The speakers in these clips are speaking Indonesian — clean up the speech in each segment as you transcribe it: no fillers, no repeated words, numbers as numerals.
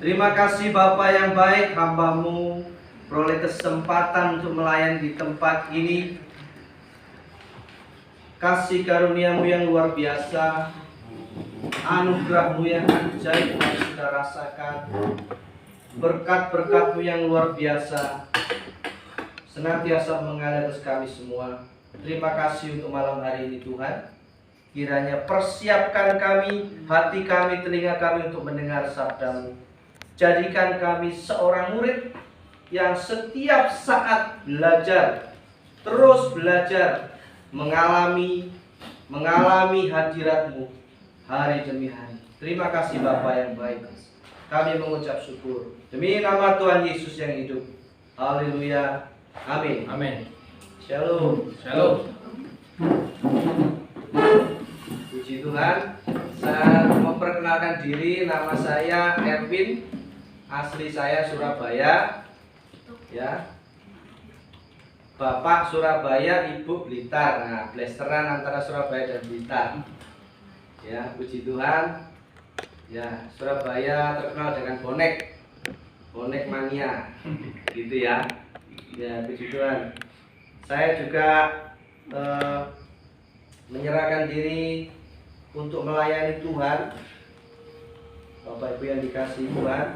Terima kasih Bapa yang baik, hamba-Mu peroleh kesempatan untuk melayani di tempat ini. Kasih karunia-Mu yang luar biasa, anugerah-Mu yang ajaib kami sudah rasakan, berkat-berkat-Mu yang luar biasa senantiasa mengalir atas kami semua. Terima kasih untuk malam hari ini Tuhan. Kiranya persiapkan kami, hati kami, telinga kami untuk mendengar sabda-Mu. Jadikan kami seorang murid yang setiap saat belajar, terus belajar, mengalami hadirat-Mu hari demi hari. Terima kasih Bapa yang baik. Kami mengucap syukur demi nama Tuhan Yesus yang hidup. Haleluya. Amin. Amin. Shalom. Shalom. Puji Tuhan. Saya memperkenalkan diri, nama saya Erwin. Asli saya Surabaya. Ya. Bapak Surabaya, Ibu Blitar. Nah, blasteran antara Surabaya dan Blitar. Ya, puji Tuhan. Ya, Surabaya terkenal dengan bonek. Bonek mania. Gitu ya. Ya, puji Tuhan. Saya juga menyerahkan diri untuk melayani Tuhan. Bapak Ibu yang dikasihi Tuhan.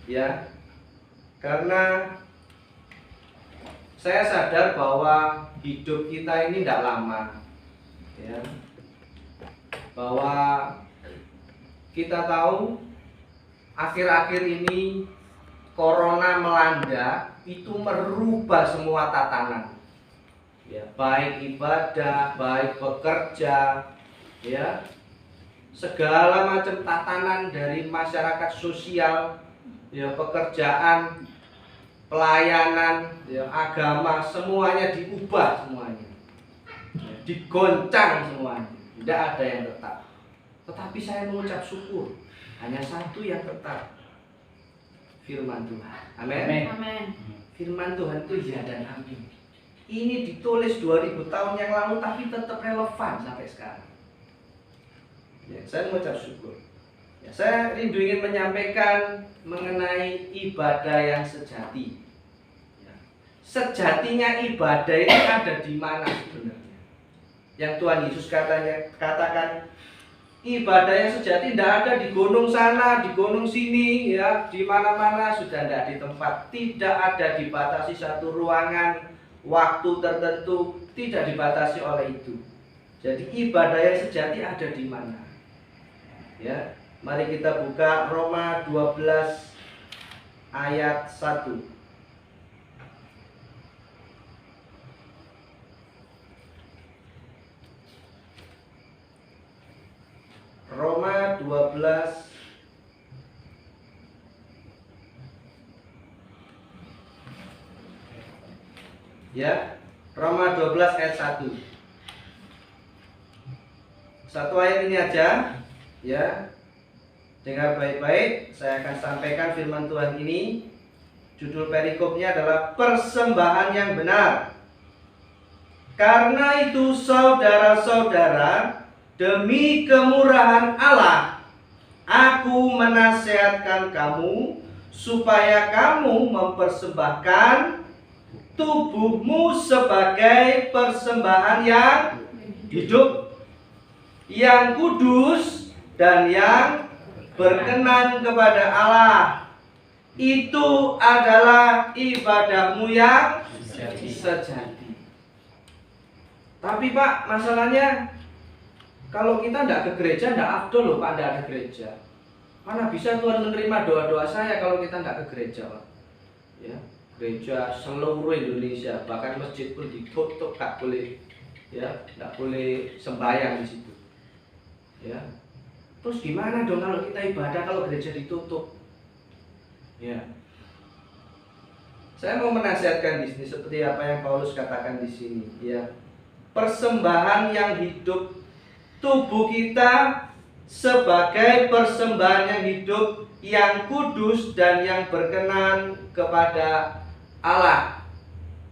Ya. Karena saya sadar bahwa hidup kita ini tidak lama. Ya. Bahwa kita tahu akhir-akhir ini corona melanda, itu merubah semua tatanan. Ya, baik ibadah, baik bekerja, ya. Segala macam tatanan dari masyarakat sosial, ya, pekerjaan, pelayanan, ya, agama, semuanya diubah semuanya. Ya, digoncang semuanya. Tidak ada yang tetap. Tetapi saya mengucap syukur, hanya satu yang tetap. Firman Tuhan. Amin. Amin. Firman Tuhan itu ya dan amin. Ini ditulis 2000 tahun yang lalu tapi tetap relevan sampai sekarang. Ya, saya mengucap syukur. Ya, saya rindu ingin menyampaikan mengenai ibadah yang sejati. Ya. Sejatinya ibadah itu ada di mana sebenarnya? Yang Tuhan Yesus katakan ibadah yang sejati tidak ada di gunung sana, di gunung sini, ya, di mana-mana, sudah tidak di tempat, tidak ada dibatasi satu ruangan, waktu tertentu, tidak dibatasi oleh itu. Jadi ibadah yang sejati ada di mana? Ya, mari kita buka Roma 12 ayat 1. Roma 12 ya, Roma 12 ayat 1. Satu ayat ini aja, ya. Dengar baik-baik, saya akan sampaikan firman Tuhan ini. Judul perikopnya adalah persembahan yang benar. Karena itu saudara-saudara, demi kemurahan Allah, aku menasihatkan kamu supaya kamu mempersembahkan tubuhmu sebagai persembahan yang hidup, yang kudus, dan yang berkenan kepada Allah. Itu adalah ibadahmu yang sejati. Tapi Pak, masalahnya kalau kita tidak ke gereja, tidak afdol loh Pak, tidak ada gereja. Mana bisa Tuhan menerima doa-doa saya kalau kita tidak ke gereja Pak? Ya, gereja seluruh Indonesia, bahkan masjid pun ditutup, tak boleh, ya, tidak boleh sembahyang di situ. Ya, terus gimana dong kalau kita ibadah kalau gereja ditutup? Ya, saya mau menasihatkan di sini seperti apa yang Paulus katakan di sini. Ya, persembahan yang hidup, tubuh kita sebagai persembahan yang hidup, yang kudus dan yang berkenan kepada Allah.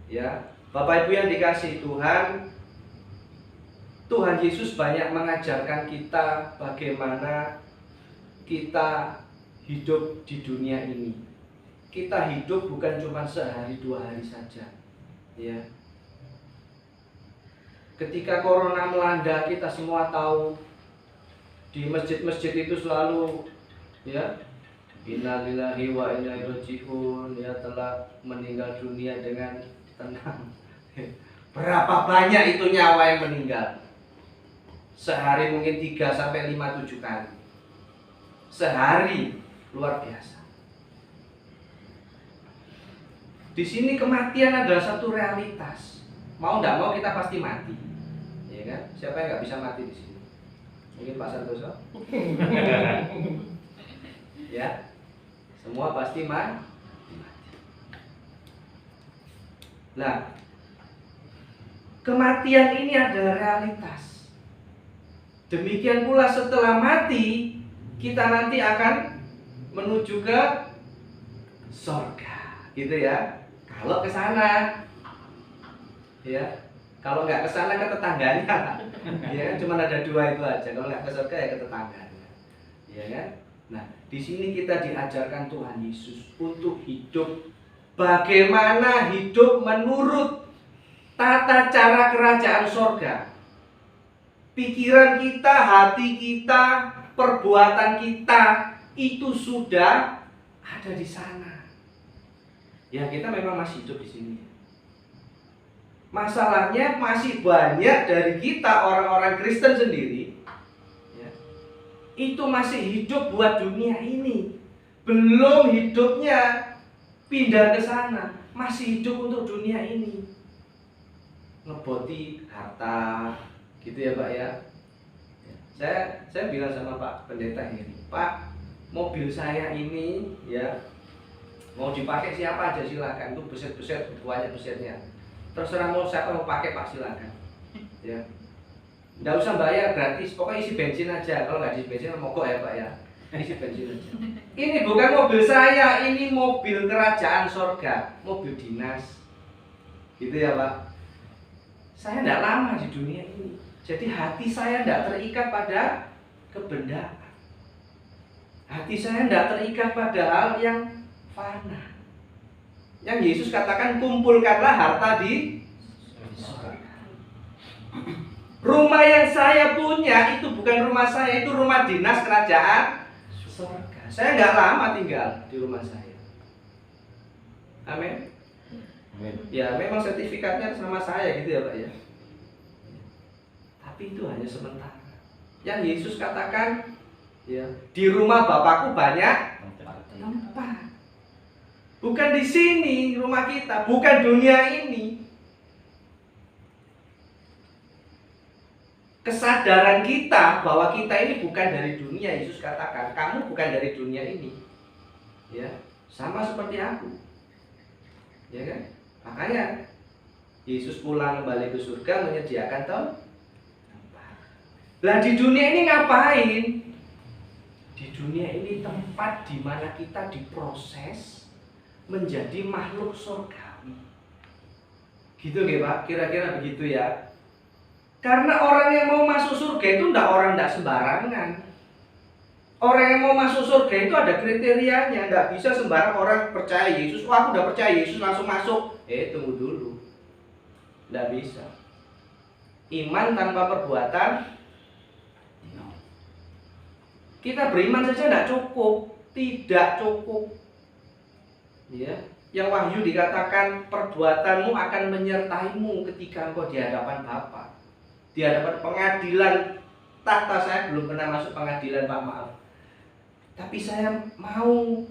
Ya, Bapak Ibu yang dikasihi Tuhan, Tuhan Yesus banyak mengajarkan kita bagaimana kita hidup di dunia ini. Kita hidup bukan cuma sehari dua hari saja, ya. Ketika corona melanda, kita semua tahu di masjid-masjid itu selalu, ya, innalillahi wa inna ilaihi raji'un, ya, telah meninggal dunia dengan tenang. Berapa banyak itu nyawa yang meninggal? Sehari mungkin 3 sampai 5, 7 kali. Sehari, luar biasa. Di sini kematian adalah satu realitas. Mau tidak mau kita pasti mati, ya kan? Siapa yang nggak bisa mati di sini? Mungkin Pak Santoso? Ya, semua pasti mati. Nah, kematian ini adalah realitas. Demikian pula setelah mati, kita nanti akan menuju ke surga, gitu ya. Kalau ke sana, ya. Kalau nggak ke sana ke tetangganya, ya kan? Cuma ada 2 itu aja. Kalau nggak ke surga ya ke tetangganya, ya kan? Nah, di sini kita diajarkan Tuhan Yesus untuk hidup. Bagaimana hidup menurut tata cara kerajaan surga. Pikiran kita, hati kita, perbuatan kita itu sudah ada di sana. Ya, kita memang masih hidup di sini. Masalahnya masih banyak dari kita orang-orang Kristen sendiri, ya, itu masih hidup buat dunia ini. Belum hidupnya pindah ke sana, masih hidup untuk dunia ini. Ngeboti harta, gitu ya Pak ya. Saya bilang sama Pak Pendeta ini, Pak, mobil saya ini, ya, mau dipakai siapa aja silakan. Itu beset-beset, banyak besetnya. Terserah mau siapa mau pakai Pak, silakan. Ya, nggak usah bayar, gratis. Pokoknya isi bensin aja. Kalau nggak isi bensin, mogok ya Pak ya. Isi bensin aja. Ini bukan mobil saya, ini mobil kerajaan surga, mobil dinas. Gitu ya Pak. Saya tidak lama di dunia ini, jadi hati saya tidak terikat pada kebendaan. Hati saya tidak terikat pada hal yang fana. Yang Yesus katakan, kumpulkanlah harta di surga. Rumah yang saya punya itu bukan rumah saya, itu rumah dinas kerajaan surga. Saya nggak lama tinggal di rumah saya. Amin. Ya, memang sertifikatnya sama saya gitu ya Pak ya. Tapi itu hanya sementara. Yang Yesus katakan, ya, di rumah Bapakku banyak tempat. Bukan di sini rumah kita, bukan dunia ini. Kesadaran kita bahwa kita ini bukan dari dunia. Yesus katakan, kamu bukan dari dunia ini. Ya, sama seperti aku. Ya kan? Makanya Yesus pulang kembali ke surga menyediakan tempat. Lah di dunia ini ngapain? Di dunia ini tempat di mana kita diproses menjadi makhluk surgawi. Gitu nggih Pak? Kira-kira begitu ya. Karena orang yang mau masuk surga itu orang enggak sembarangan. Orang yang mau masuk surga itu ada kriterianya, enggak bisa sembarang orang percaya Yesus. Wah, aku udah percaya Yesus langsung masuk. Tunggu dulu. Enggak bisa. Iman tanpa perbuatan, kita beriman saja tidak cukup, tidak cukup. Ya, yang Wahyu dikatakan perbuatanmu akan menyertaimu ketika engkau di hadapan Bapa, di hadapan pengadilan tahta. Saya belum pernah masuk pengadilan Pak, maaf. Tapi saya mau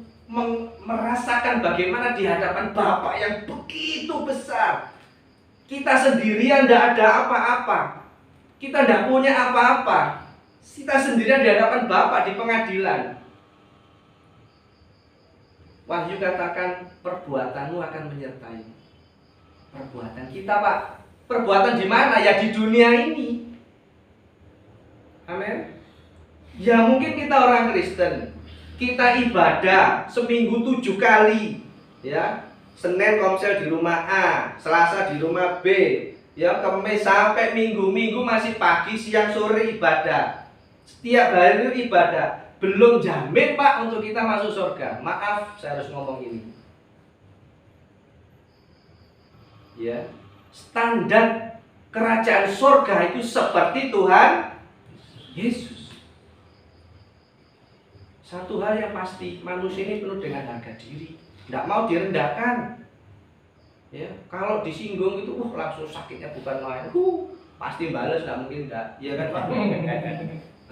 merasakan bagaimana di hadapan Bapa yang begitu besar. Kita sendirian tidak ada apa-apa, kita tidak punya apa-apa. Kita sendirian di hadapan Bapa di pengadilan. Wahyu katakan perbuatanmu akan menyertai. Perbuatan kita Pak, perbuatan di mana? Ya di dunia ini. Amin. Ya mungkin kita orang Kristen, kita ibadah seminggu 7 kali, ya. Senin komsel di rumah A, Selasa di rumah B, ya, Kamis sampai Minggu masih pagi, siang, sore ibadah. Setiap hari itu ibadah. belum jamin Pak untuk kita masuk surga. Maaf, saya harus ngomong ini. Ya, standar kerajaan surga itu seperti Tuhan Yesus. Satu hal yang pasti, manusia ini penuh dengan harga diri, tidak mau direndahkan. Ya, kalau disinggung itu, langsung sakitnya bukan main. Pasti balas, tidak mungkin tidak. Iya kan Pak?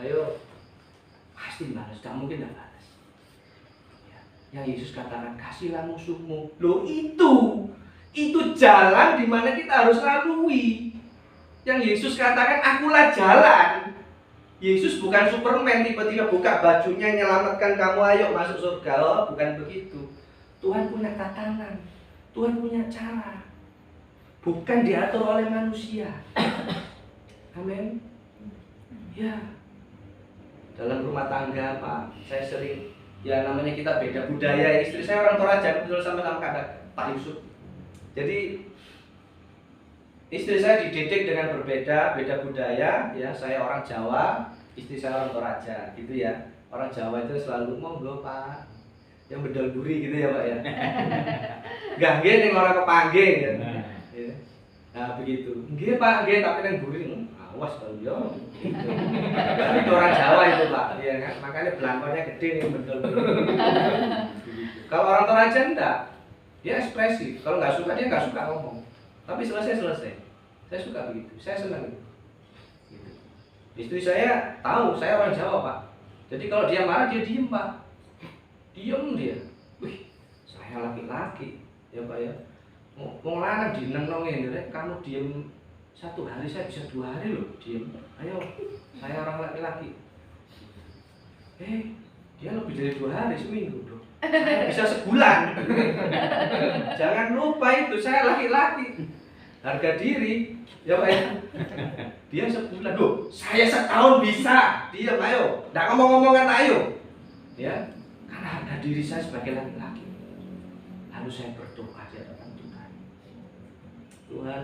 Ayo, pasti balas, tidak mungkin tidak balas. Ya, yang Yesus katakan, kasihlah musuhmu. Loh itu jalan di mana kita harus lalui. Yang Yesus katakan, akulah jalan. Yesus bukan Superman, tiba-tiba buka bajunya nyelamatkan kamu, ayo masuk surga. Oh, bukan begitu. Tuhan punya tatanan, Tuhan punya cara, bukan diatur oleh manusia. Amin. Ya, dalam rumah tangga Pak, saya sering, ya namanya kita beda budaya. Istri saya orang Toraja, betul sama Pak Yusuf. Jadi istri saya dididik dengan beda budaya, ya. Saya orang Jawa, istri saya orang Toraja, gitu ya. Orang Jawa itu selalu monggo Pak, yang bedol buri gitu ya Pak ya. Enggak nggih ning ora kepanggih ya. Nah begitu. Nggih Pak, nggih tapi ning buri awas kalau yo. Itu orang Jawa itu Pak, ya kan. Makanya belangkonya gede nih bedol buri. Kalau orang Toraja enggak. Dia ekspresif. Kalau nggak suka dia nggak suka ngomong. Tapi selesai. Saya suka begitu. Saya senang itu. Gitu. Istri saya tahu saya orang Jawa Pak. Jadi kalau dia marah dia diem Pak. Diem dia. Wih, saya laki-laki ya Pak ya. Mau lanang dineng-nongin rek, kamu diem 1 hari saya bisa 2 hari loh diem. Ayo, saya orang laki-laki. Dia lebih dari 2 hari seminggu loh. Saya bisa sebulan. Jangan lupa itu saya laki-laki. Harga diri ya Pak ya. Dia sebulan loh. Saya setahun bisa. Diam ayo. Nggak ngomong-ngomongan ayo. Ya. Karena harga diri saya sebagai laki-laki. Lalu saya berdoa di hadapan Tuhan. Tuhan,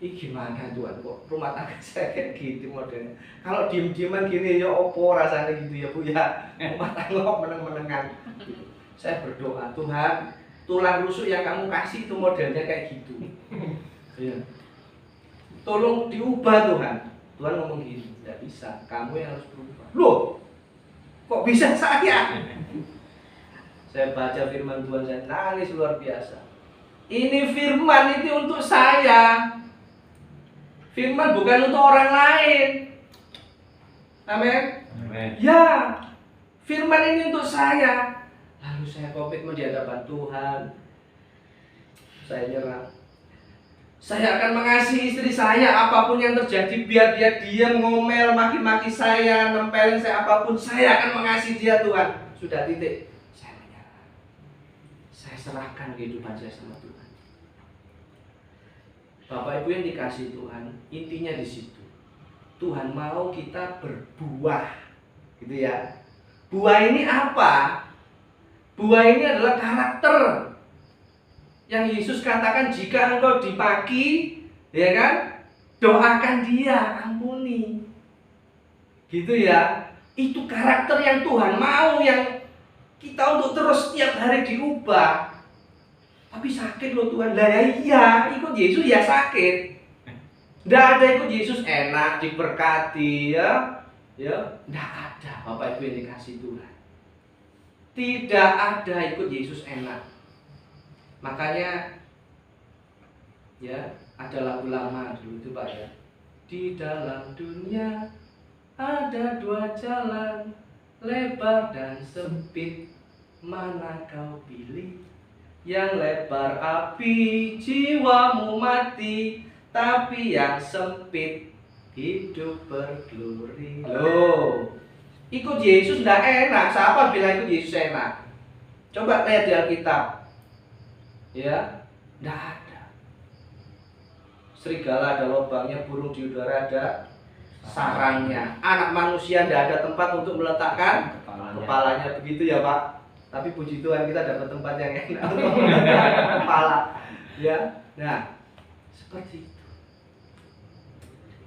ini gimana Tuhan kok rumah tangga saya kayak gitu modelnya. Kalau diem-dieman gini ya opo rasanya gitu ya Bu ya. Rumah tangga kok meneng-menengan. Saya berdoa, Tuhan, tulang rusuk yang kamu kasih itu modelnya kayak gitu. Ya. Tolong diubah Tuhan. Tuhan ngomong gini, tidak bisa, kamu yang harus berubah. Loh, kok bisa saya? Saya baca firman Tuhan, saya nangis luar biasa. Ini firman itu untuk saya. Firman bukan untuk orang lain. Amin. Ya, firman ini untuk saya. Lalu saya komitmen di hadapan Tuhan. Saya nyerah. Saya akan mengasihi istri saya apapun yang terjadi, biar dia diam, ngomel, maki-maki saya, nempelin saya apapun, saya akan mengasihi dia Tuhan. Sudah titik. Saya menyerah. Saya serahkan kehidupan saya sama Tuhan. Bapak Ibu yang dikasihi Tuhan, intinya di situ. Tuhan mau kita berbuah, gitu ya. Buah ini apa? Buah ini adalah karakter yang Yesus katakan, jika engkau dipaki, ya kan, doakan dia, ampuni. Gitu ya. Itu karakter yang Tuhan mau, yang kita untuk terus setiap hari diubah. Tapi sakit loh Tuhan. Lah ya iya, ikut Yesus ya sakit. Nggak ada ikut Yesus enak, diberkati ya. Ya, nggak ada Bapak Ibu yang dikasih Tuhan. Tidak ada ikut Yesus enak. Makanya ya ada lagu lama dulu itu Pak ya. Di dalam dunia ada 2 jalan, lebar dan sempit, mana kau pilih? Yang lebar api jiwamu mati, tapi yang sempit hidup berglori. Loh, ikut Yesus nggak enak. Siapa bilang ikut Yesus enak? Coba lihat di Alkitab. Ya, nggak ada. Serigala ada lubangnya, burung di udara ada sarangnya. Anak manusia nggak ada tempat untuk meletakkan kepalanya. Begitu ya Pak. Tapi puji Tuhan kita dapat tempat yang enak untuk meletakkan kepala. Ya, nah seperti itu.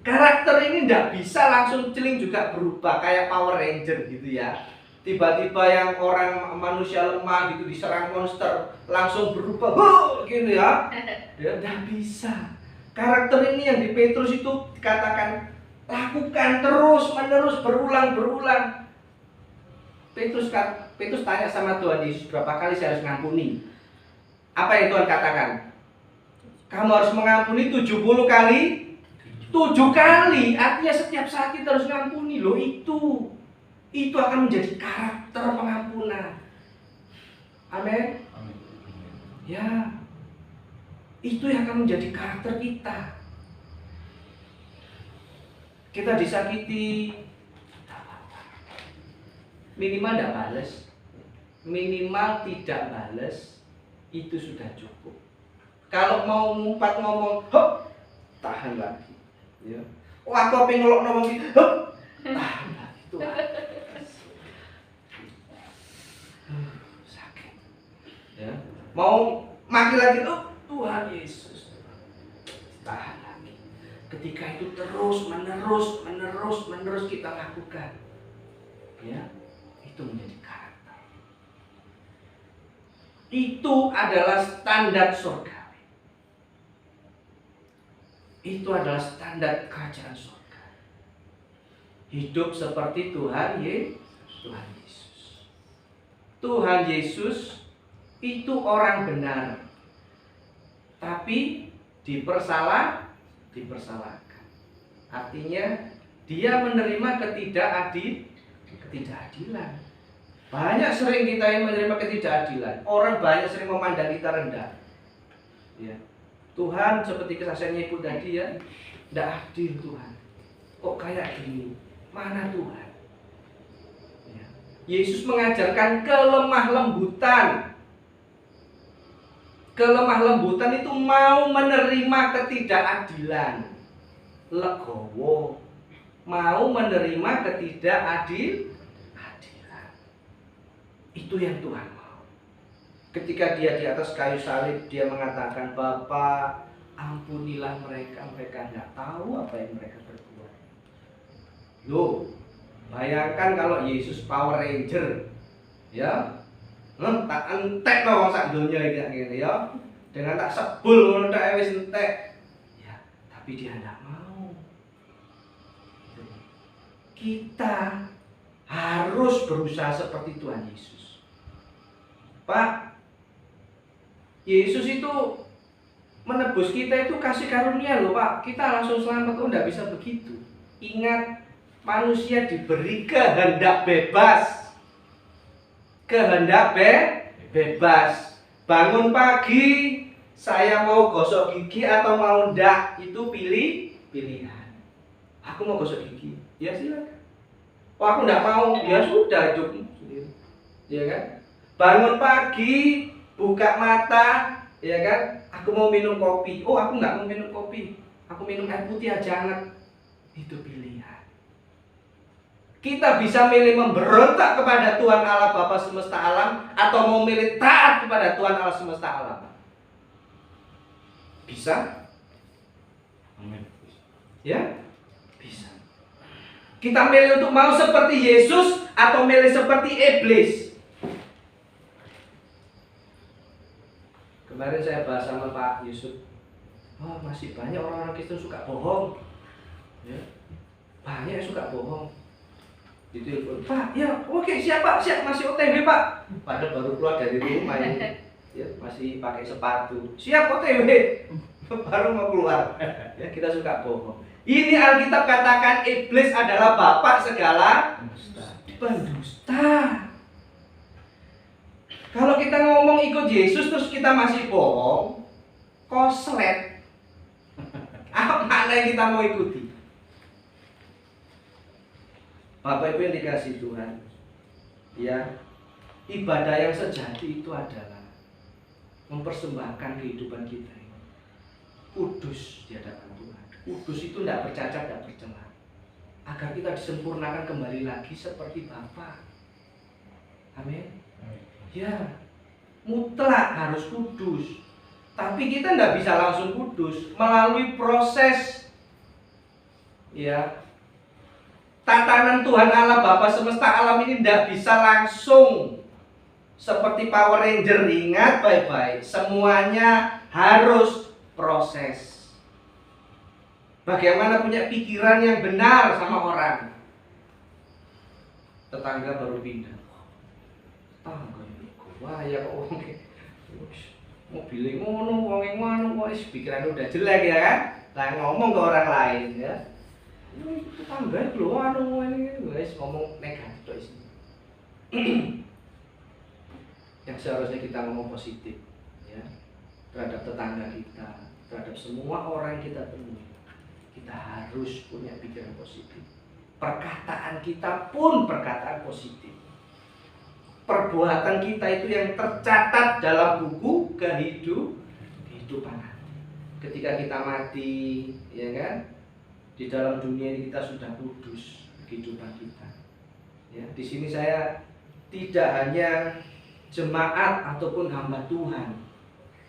Karakter ini nggak bisa langsung celing juga berubah kayak Power Ranger gitu ya. Tiba-tiba yang orang manusia lemah gitu diserang monster langsung berubah gitu ya. Dia tidak bisa. Karakter ini yang di Petrus itu dikatakan lakukan terus menerus berulang. Petrus tanya sama Tuhan Yesus, berapa kali saya harus ngampuni? Apa yang Tuhan katakan? Kamu harus mengampuni 70 kali 7 kali. Artinya setiap saat kita harus ngampuni loh. Itu akan menjadi karakter pengampunan. Amin. Ya, itu yang akan menjadi karakter kita. Kita disakiti, minimal tidak balas, minimal tidak balas, itu sudah cukup. Kalau mau ngumpat ngomong, hop, tahan lagi. Ya. Oh, aku pengen ngelok ngomong gitu, hop, tahan lagi. Tuhan. Sakit. Ya. Mau maki lagi, oh Tuhan Yesus, tahan lagi. Ketika itu terus menerus kita lakukan, ya, itu menjadi karakter. Itu adalah standar surgawi. Itu adalah standar kerajaan surga. Hidup seperti Tuhan Yesus. Tuhan Yesus itu orang benar, tapi dipersalahkan. Artinya dia menerima ketidakadilan. Banyak sering kita yang menerima ketidakadilan. Orang banyak sering memandang kita rendah. Ya. Tuhan seperti kesaksiannya Ibu tadi ya, tidak adil Tuhan. Kok kayak gini? Mana Tuhan? Ya. Yesus mengajarkan kelemah lembutan. Kelemah lembutan itu mau menerima ketidakadilan. Legowo, mau menerima ketidakadilan. Itu yang Tuhan mau. Ketika dia di atas kayu salib, dia mengatakan, Bapa, ampunilah mereka tidak tahu apa yang mereka berbuat. Loh, bayangkan kalau Yesus Power Ranger, ya, tak entek no wong sak donya iki ya. Dengan tak sebul ngono tak wis entek. Ya, tapi dia tidak mau. Kita harus berusaha seperti Tuhan Yesus. Pak, Yesus itu menebus kita itu kasih karunia loh Pak. Kita langsung selamat, oh tidak bisa begitu. Ingat, manusia diberi kehendak bebas. Kehendak bebas. Bangun pagi, saya mau gosok gigi atau mau ndak, itu pilihan. Aku mau gosok gigi, ya silakan. Oh aku ndak mau, ya sudah hidupmu sendiri. Ya kan? Bangun pagi, buka mata, ya kan? Aku mau minum kopi. Oh aku nggak mau minum kopi, aku minum air putih aja hangat. Itu pilihan. Kita bisa milih memberontak kepada Tuhan Allah Bapa semesta alam, atau mau milih taat kepada Tuhan Allah semesta alam. Bisa? Amin. Ya? Bisa. Kita milih untuk mau seperti Yesus atau milih seperti iblis. Kemarin saya bahas sama Pak Yusuf. Oh, masih banyak orang-orang Kristen suka bohong. Ya. Banyak yang suka bohong. Ditelepon, Pak, ya oke siap masih OTW Pak. Padahal baru keluar dari rumah ini, ya, masih pakai sepatu. Siap OTW, baru mau keluar. Ya, kita suka bohong. Ini Alkitab katakan iblis adalah bapak segala pendusta. Kalau kita ngomong ikut Yesus terus kita masih bohong, koslet. Apa mana yang kita mau ikuti? Bapak Ibu yang dikasihi Tuhan, ya, ibadah yang sejati itu adalah mempersembahkan kehidupan kita ini kudus di hadapan Tuhan. Kudus itu tidak bercacat, tidak bercela, agar kita disempurnakan kembali lagi seperti Bapa. Amin. Ya, mutlak harus kudus. Tapi kita tidak bisa langsung kudus, melalui proses, ya, Tatanan Tuhan Allah Bapa semesta alam ini tidak bisa langsung seperti Power Ranger. Ingat baik-baik, semuanya harus proses. Bagaimana punya pikiran yang benar sama orang. Tetangga baru pindah. Wah ya kok mobilnya ngono, wong ngono, wis pikirannya udah jelek ya kan? Lah ngomong ke orang lain ya. Tetangga lho anu ini wis ngomong negatif. Yang seharusnya kita ngomong positif ya. Terhadap tetangga kita, terhadap semua orang yang kita temui. Kita harus punya pikiran positif. Perkataan kita pun perkataan positif. Perbuatan kita itu yang tercatat dalam buku kehidupan. Ketika kita mati, ya kan? Di dalam dunia ini kita sudah kudus kehidupan kita. Ya, di sini saya tidak hanya jemaat ataupun hamba Tuhan.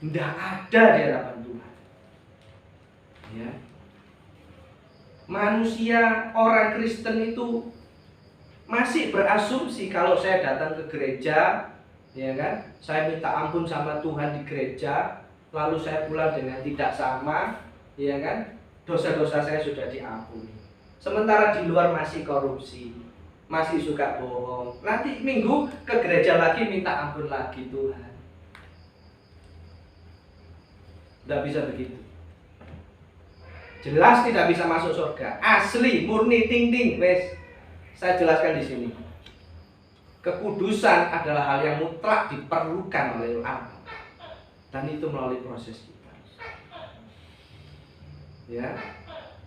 Tidak ada di hadapan Tuhan. Ya. Manusia, orang Kristen itu masih berasumsi kalau saya datang ke gereja, ya kan, saya minta ampun sama Tuhan di gereja, lalu saya pulang dengan tidak sama, ya kan, dosa-dosa saya sudah diampuni. Sementara di luar masih korupsi, masih suka bohong. Nanti minggu ke gereja lagi minta ampun lagi Tuhan. Tidak bisa begitu. Jelas tidak bisa masuk surga. Asli, murni, ting-ting, wes. Saya jelaskan di sini. Kekudusan adalah hal yang mutlak diperlukan oleh Allah. Dan itu melalui proses kita. Ya.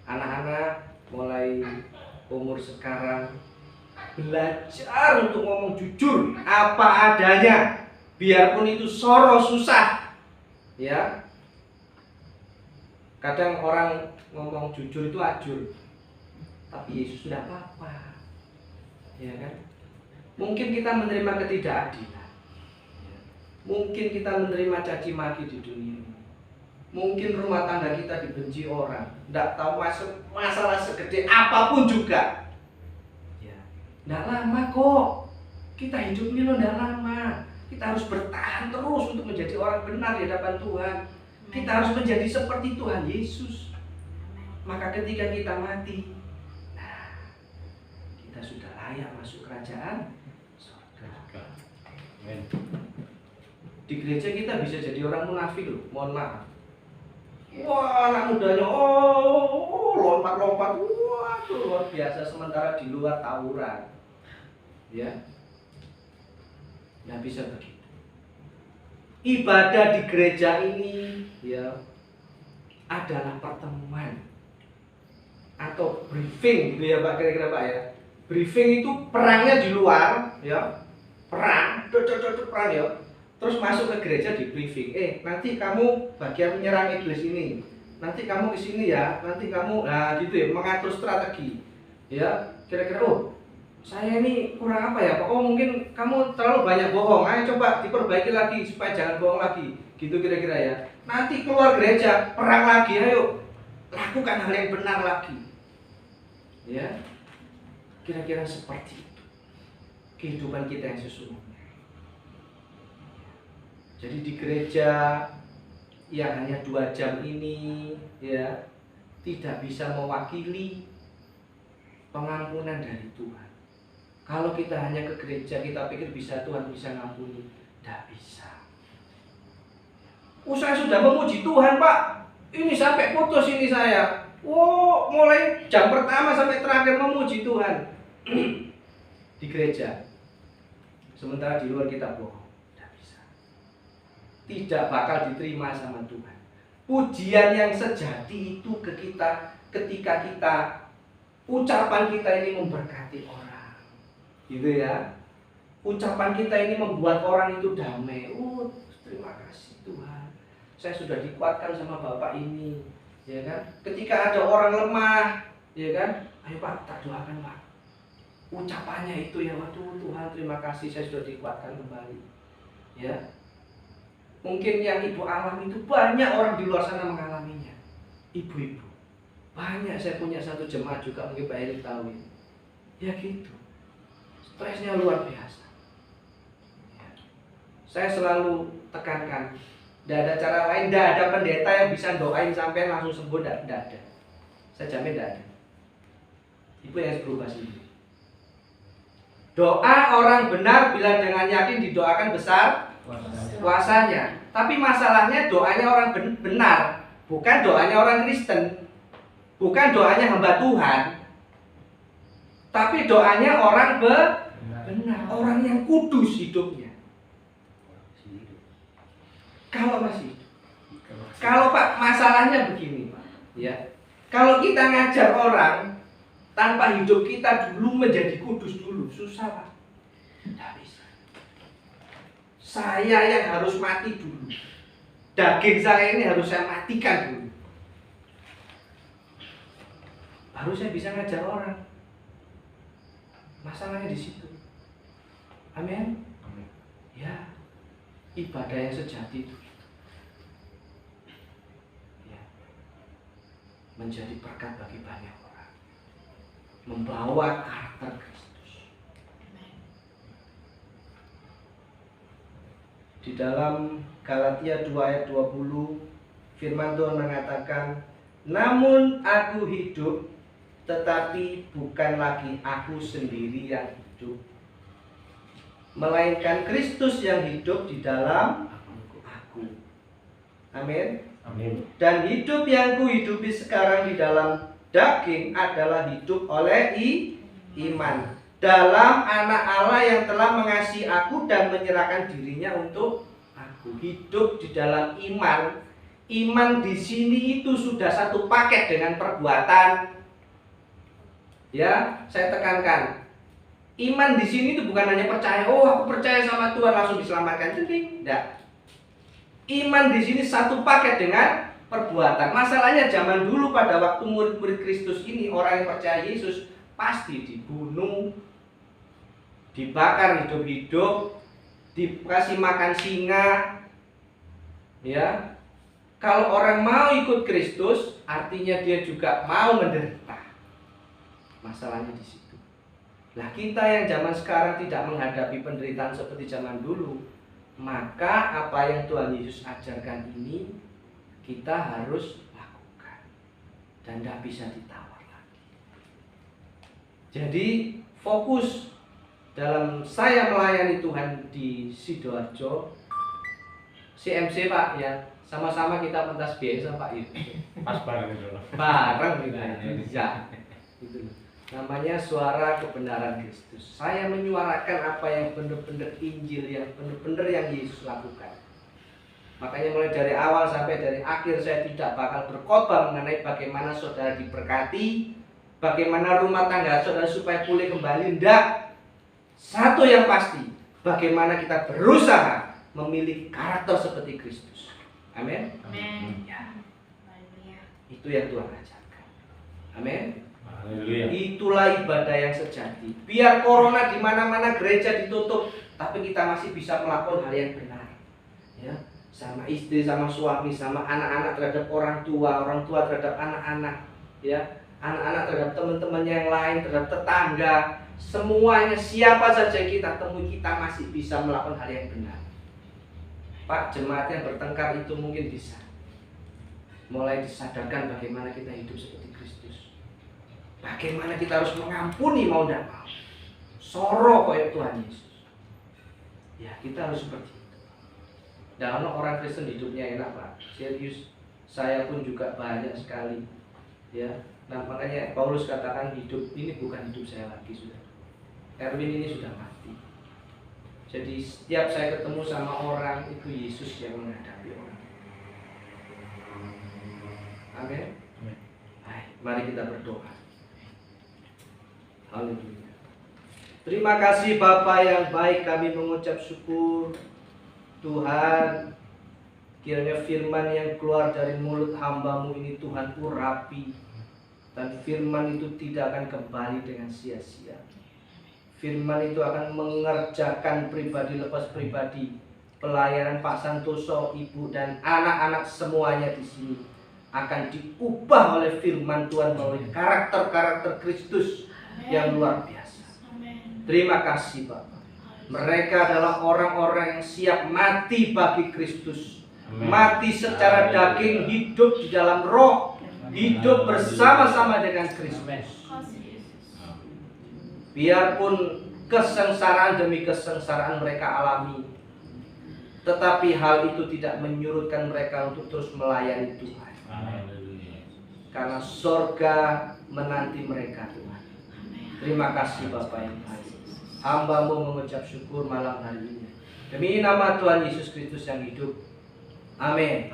Anak-anak mulai umur sekarang belajar untuk ngomong jujur apa adanya. Biarpun itu soro susah. Ya. Kadang orang ngomong jujur itu ajur. Tapi Yesus tidak apa-apa. Ya kan? Mungkin kita menerima ketidakadilan. Mungkin kita menerima caci maki di dunia ini. Mungkin rumah tangga kita dibenci orang. Tidak tahu masalah segede apapun juga. Ya. Tidak lama kok. Kita hidup ini tidak lama. Kita harus bertahan terus untuk menjadi orang benar di hadapan Tuhan. Kita harus menjadi seperti Tuhan Yesus. Maka ketika kita mati, kita sudah layak masuk kerajaan surga. Amen. Di gereja kita bisa jadi orang munafik loh, mohon maaf. Wah, anak mudanya lompat-lompat, wah luar biasa, sementara di luar tawuran. Ya. Nggak bisa begitu. Ibadah di gereja ini ya adalah pertemuan atau briefing gitu ya Pak, kira-kira Pak ya. Briefing itu perangnya di luar, ya, perang ya. Terus masuk ke gereja di briefing. Nanti kamu bagian menyerang iblis ini. Nanti kamu ke sini ya. Nanti kamu, nah gitu ya, mengatur strategi. Ya, kira-kira, saya ini kurang apa ya Pak? Mungkin kamu terlalu banyak bohong. Ayo coba diperbaiki lagi supaya jangan bohong lagi. Gitu kira-kira ya. Nanti keluar gereja, perang lagi. Ayo lakukan hal yang benar lagi. Ya. Kira-kira seperti itu kehidupan kita yang sesungguhnya. Jadi di gereja yang hanya 2 jam ini ya tidak bisa mewakili pengampunan dari Tuhan. Kalau kita hanya ke gereja kita pikir bisa Tuhan bisa ngampuni, tidak bisa. Saya sudah memuji Tuhan Pak, ini sampai putus ini saya. Mulai jam pertama sampai terakhir memuji Tuhan. Di gereja, sementara di luar kita bohong, tidak bisa, tidak bakal diterima sama Tuhan. Pujian yang sejati itu ke kita ketika kita ucapan kita ini memberkati orang, gitu ya. Ucapan kita ini membuat orang itu damai. Terima kasih Tuhan, saya sudah dikuatkan sama Bapak ini, ya kan. Ketika ada orang lemah, ya kan, ayo Pak, tak doakan Pak. Ucapannya itu ya, waduh Tuhan terima kasih saya sudah dikuatkan kembali. Ya. Mungkin yang ibu alami itu banyak orang di luar sana mengalaminya. Ibu-ibu. Banyak, saya punya satu jemaat juga, mungkin Pak Erik tahu ini. Ya gitu. Stresnya luar biasa. Ya. Saya selalu tekankan, tidak ada cara lain, tidak ada pendeta yang bisa doain sampai langsung sembuh, tidak ada. Saya jamin tidak ada. Itu yang berubah sendiri. Doa orang benar bila dengan yakin didoakan besar kuasanya. Tapi masalahnya doanya orang benar, bukan doanya orang Kristen, bukan doanya hamba Tuhan, tapi doanya orang benar, orang yang kudus hidupnya. Kalau masih hidup. Kalau Pak, masalahnya begini Pak, ya. Kalau kita ngajar orang tanpa hidup kita dulu menjadi kudus dulu, susah Pak. Tidak bisa. Saya yang harus mati dulu. Daging saya ini harus saya matikan dulu. Baru saya bisa ngajar orang. Masalahnya di situ. Amin. Ya, ibadah yang sejati itu. Ya. Menjadi berkat bagi banyak orang. Membawa karakter Kristus. Di dalam Galatia 2 ayat 20, firman Tuhan mengatakan, namun aku hidup, tetapi bukan lagi aku sendiri yang hidup, melainkan Kristus yang hidup di dalam aku. Amin. Amin. Dan hidup yang kuhidupi sekarang di dalam daging adalah hidup oleh iman dalam Anak Allah yang telah mengasihi aku dan menyerahkan dirinya untuk aku. Hidup di dalam iman. Iman di sini itu sudah satu paket dengan perbuatan. Ya, saya tekankan. Iman di sini itu bukan hanya percaya, oh aku percaya sama Tuhan langsung diselamatkan, tidak. Iman di sini satu paket dengan perbuatan. Masalahnya zaman dulu pada waktu murid-murid Kristus ini, orang yang percaya Yesus pasti dibunuh, dibakar hidup-hidup, dikasih makan singa. Ya. Kalau orang mau ikut Kristus, artinya dia juga mau menderita. Masalahnya di situ. Nah, kita yang zaman sekarang tidak menghadapi penderitaan seperti zaman dulu, maka apa yang Tuhan Yesus ajarkan ini kita harus lakukan dan tidak bisa ditawar lagi. Jadi fokus dalam saya melayani Tuhan di Sidoarjo, CMC Pak ya, sama-sama kita pentas biasa Pak itu. Pas bareng itu loh. Bareng gitu ya. Gitu. Namanya suara kebenaran Kristus. Saya menyuarakan apa yang benar-benar Injil, yang benar-benar yang Yesus lakukan. Makanya mulai dari awal sampai dari akhir saya tidak bakal berkhotbah mengenai bagaimana saudara diberkati, bagaimana rumah tangga saudara supaya pulih kembali. Tidak. Satu yang pasti, bagaimana kita berusaha memiliki karakter seperti Kristus. Amin. Amin. Ya. Itu yang Tuhan ajarkan. Amin. Haleluya. Itulah ibadah yang sejati. Biar corona di mana-mana gereja ditutup, tapi kita masih bisa melakukan hal yang benar. Ya, sama istri, sama suami, sama anak-anak terhadap orang tua terhadap anak-anak, ya, anak-anak terhadap teman-teman yang lain, terhadap tetangga, semuanya siapa saja kita temui kita masih bisa melakukan hal yang benar. Pak, jemaat yang bertengkar itu mungkin bisa mulai disadarkan bagaimana kita hidup seperti Kristus. Bagaimana kita harus mengampuni mau tidak mau. Soro kayak Tuhan Yesus. Ya, kita harus seperti itu. Dan orang Kristen hidupnya enak Pak. Serius. Saya pun juga banyak sekali. Ya. Nah, makanya Paulus katakan hidup ini bukan hidup saya lagi sudah. Erwin ini sudah mati. Jadi setiap saya ketemu sama orang itu Yesus yang menghadapi orang. Amin. Baik, mari kita berdoa. Haleluya. Terima kasih Bapa yang baik, kami mengucap syukur Tuhan. Kiranya firman yang keluar dari mulut hamba-Mu ini Tuhan urapi, dan firman itu tidak akan kembali dengan sia-sia. Firman itu akan mengerjakan pribadi lepas pribadi, pelayanan Pak Santoso, Ibu dan anak-anak semuanya di sini akan diubah oleh firman Tuhan melalui karakter-karakter Kristus yang luar biasa. Terima kasih Bapak. Mereka adalah orang-orang yang siap mati bagi Kristus. Mati secara daging, hidup di dalam roh, hidup bersama-sama dengan Kristus. Biarpun kesengsaraan demi kesengsaraan mereka alami, tetapi hal itu tidak menyurutkan mereka untuk terus melayani Tuhan. Karena surga menanti mereka, Tuhan. Terima kasih Bapak yang baik. Hamba-Mu mengucap syukur malam hari ini. Demi nama Tuhan Yesus Kristus yang hidup. Amin.